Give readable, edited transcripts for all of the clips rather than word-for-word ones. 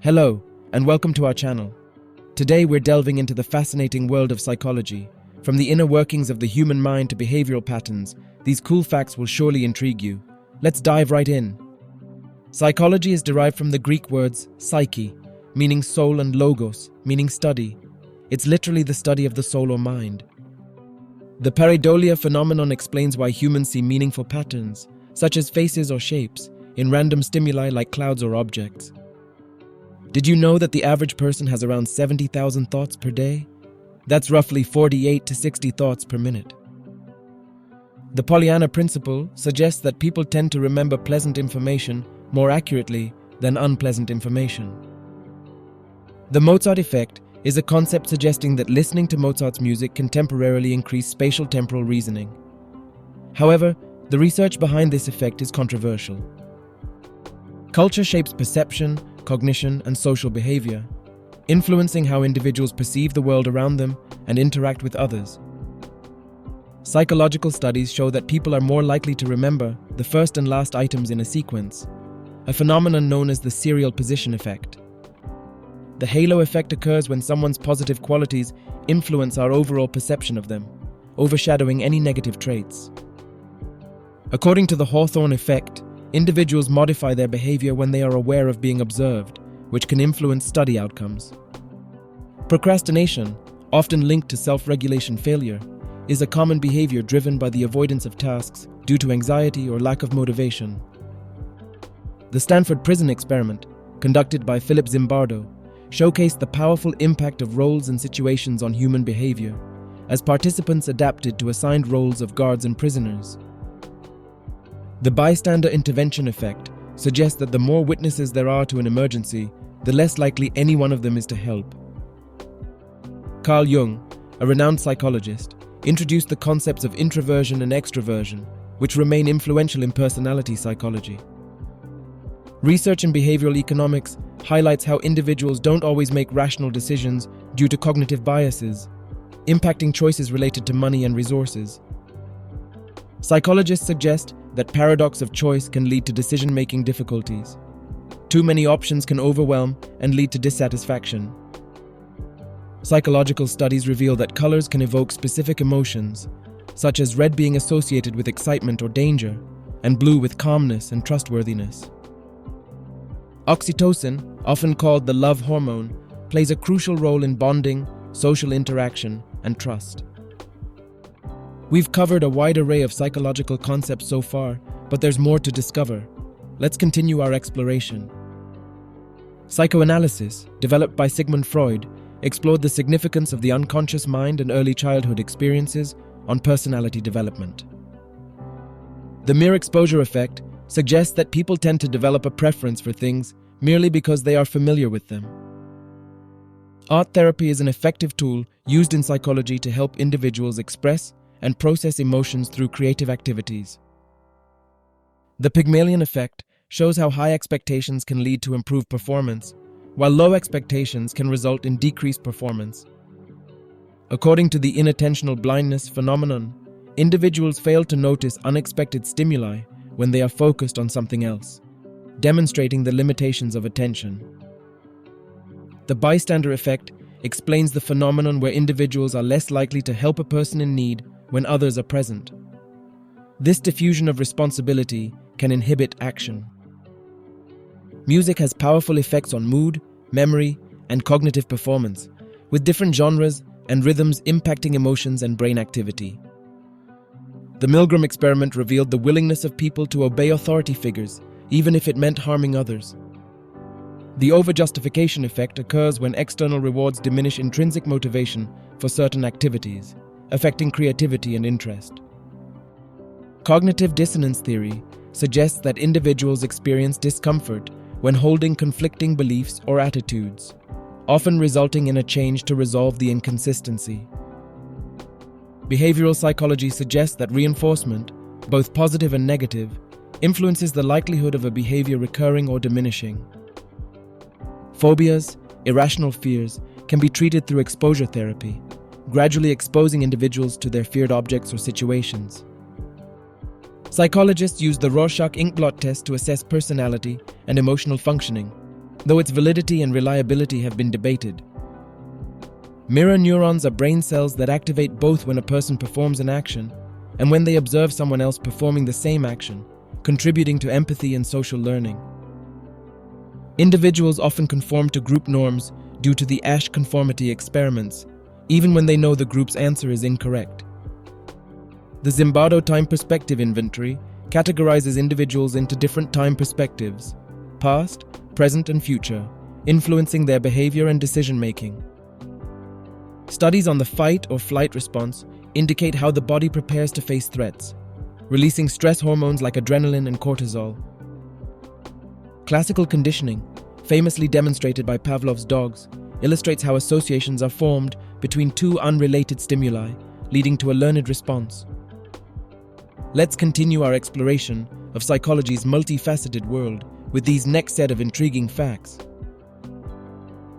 Hello, and welcome to our channel. Today we're delving into the fascinating world of psychology. From the inner workings of the human mind to behavioral patterns, these cool facts will surely intrigue you. Let's dive right in. Psychology is derived from the Greek words psyche, meaning soul, and logos, meaning study. It's literally the study of the soul or mind. The pareidolia phenomenon explains why humans see meaningful patterns, such as faces or shapes, in random stimuli like clouds or objects. Did you know that the average person has around 70,000 thoughts per day? That's roughly 48 to 60 thoughts per minute. The Pollyanna principle suggests that people tend to remember pleasant information more accurately than unpleasant information. The Mozart effect is a concept suggesting that listening to Mozart's music can temporarily increase spatial temporal reasoning. However, the research behind this effect is controversial. Culture shapes perception, cognition, and social behavior, influencing how individuals perceive the world around them and interact with others. Psychological studies show that people are more likely to remember the first and last items in a sequence, a phenomenon known as the serial position effect. The halo effect occurs when someone's positive qualities influence our overall perception of them, overshadowing any negative traits. According to the Hawthorne effect, individuals modify their behavior when they are aware of being observed, which can influence study outcomes. Procrastination, often linked to self-regulation failure, is a common behavior driven by the avoidance of tasks due to anxiety or lack of motivation. The Stanford Prison Experiment, conducted by Philip Zimbardo, showcased the powerful impact of roles and situations on human behavior, as participants adapted to assigned roles of guards and prisoners. The bystander intervention effect suggests that the more witnesses there are to an emergency, the less likely any one of them is to help. Carl Jung, a renowned psychologist, introduced the concepts of introversion and extroversion, which remain influential in personality psychology. Research in behavioral economics highlights how individuals don't always make rational decisions due to cognitive biases, impacting choices related to money and resources. Psychologists suggest that paradox of choice can lead to decision-making difficulties. Too many options can overwhelm and lead to dissatisfaction. Psychological studies reveal that colors can evoke specific emotions, such as red being associated with excitement or danger, and blue with calmness and trustworthiness. Oxytocin, often called the love hormone, plays a crucial role in bonding, social interaction, and trust. We've covered a wide array of psychological concepts so far, but there's more to discover. Let's continue our exploration. Psychoanalysis, developed by Sigmund Freud, explored the significance of the unconscious mind and early childhood experiences on personality development. The mere exposure effect suggests that people tend to develop a preference for things merely because they are familiar with them. Art therapy is an effective tool used in psychology to help individuals express and process emotions through creative activities. The Pygmalion effect shows how high expectations can lead to improved performance, while low expectations can result in decreased performance. According to the inattentional blindness phenomenon, individuals fail to notice unexpected stimuli when they are focused on something else, demonstrating the limitations of attention. The bystander effect explains the phenomenon where individuals are less likely to help a person in need when others are present. This diffusion of responsibility can inhibit action. Music has powerful effects on mood, memory, and cognitive performance, with different genres and rhythms impacting emotions and brain activity. The Milgram experiment revealed the willingness of people to obey authority figures, even if it meant harming others. The overjustification effect occurs when external rewards diminish intrinsic motivation for certain activities, affecting creativity and interest. Cognitive dissonance theory suggests that individuals experience discomfort when holding conflicting beliefs or attitudes, often resulting in a change to resolve the inconsistency. Behavioral psychology suggests that reinforcement, both positive and negative, influences the likelihood of a behavior recurring or diminishing. Phobias, irrational fears, can be treated through exposure therapy, gradually exposing individuals to their feared objects or situations. Psychologists use the Rorschach inkblot test to assess personality and emotional functioning, though its validity and reliability have been debated. Mirror neurons are brain cells that activate both when a person performs an action and when they observe someone else performing the same action, contributing to empathy and social learning. Individuals often conform to group norms due to the Asch conformity experiments, even when they know the group's answer is incorrect. The Zimbardo Time Perspective Inventory categorizes individuals into different time perspectives, past, present, and future, influencing their behavior and decision-making. Studies on the fight or flight response indicate how the body prepares to face threats, releasing stress hormones like adrenaline and cortisol. Classical conditioning, famously demonstrated by Pavlov's dogs, illustrates how associations are formed between two unrelated stimuli, leading to a learned response. Let's continue our exploration of psychology's multifaceted world with these next set of intriguing facts.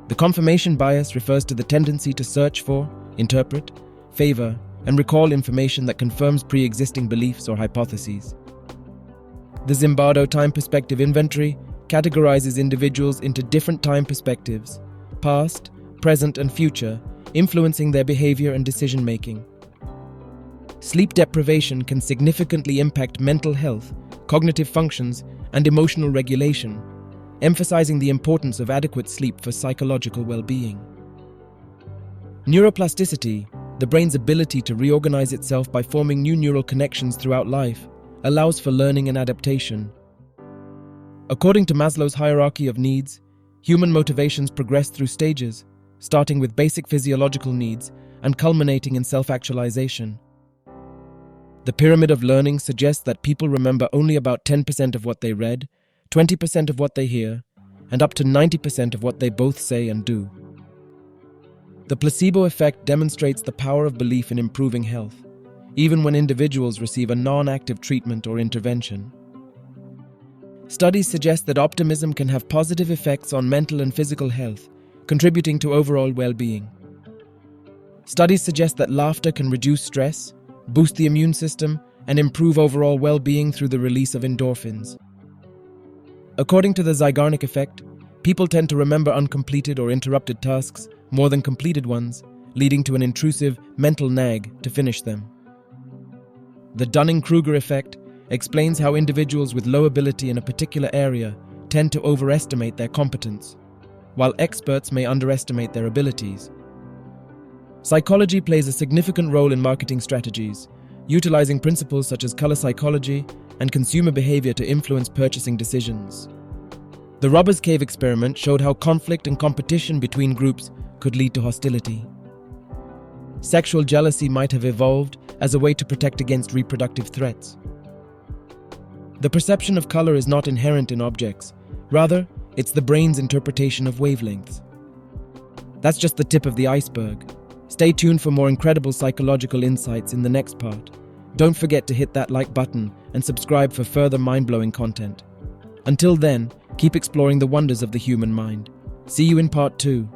The confirmation bias refers to the tendency to search for, interpret, favor, and recall information that confirms pre-existing beliefs or hypotheses. The Zimbardo Time Perspective Inventory categorizes individuals into different time perspectives, past, present, and future, influencing their behavior and decision-making. Sleep deprivation can significantly impact mental health, cognitive functions, and emotional regulation, emphasizing the importance of adequate sleep for psychological well-being. Neuroplasticity, the brain's ability to reorganize itself by forming new neural connections throughout life, allows for learning and adaptation. According to Maslow's hierarchy of needs, human motivations progress through stages, starting with basic physiological needs and culminating in self-actualization. The pyramid of learning suggests that people remember only about 10% of what they read, 20% of what they hear, and up to 90% of what they both say and do. The placebo effect demonstrates the power of belief in improving health, even when individuals receive a non-active treatment or intervention. Studies suggest that optimism can have positive effects on mental and physical health, contributing to overall well-being. Studies suggest that laughter can reduce stress, boost the immune system, and improve overall well-being through the release of endorphins. According to the Zeigarnik effect, people tend to remember uncompleted or interrupted tasks more than completed ones, leading to an intrusive mental nag to finish them. The Dunning-Kruger effect explains how individuals with low ability in a particular area tend to overestimate their competence, while experts may underestimate their abilities. Psychology plays a significant role in marketing strategies, utilizing principles such as color psychology and consumer behavior to influence purchasing decisions. The Robbers Cave experiment showed how conflict and competition between groups could lead to hostility. Sexual jealousy might have evolved as a way to protect against reproductive threats. The perception of color is not inherent in objects. Rather, it's the brain's interpretation of wavelengths. That's just the tip of the iceberg. Stay tuned for more incredible psychological insights in the next part. Don't forget to hit that like button and subscribe for further mind-blowing content. Until then, keep exploring the wonders of the human mind. See you in part 2.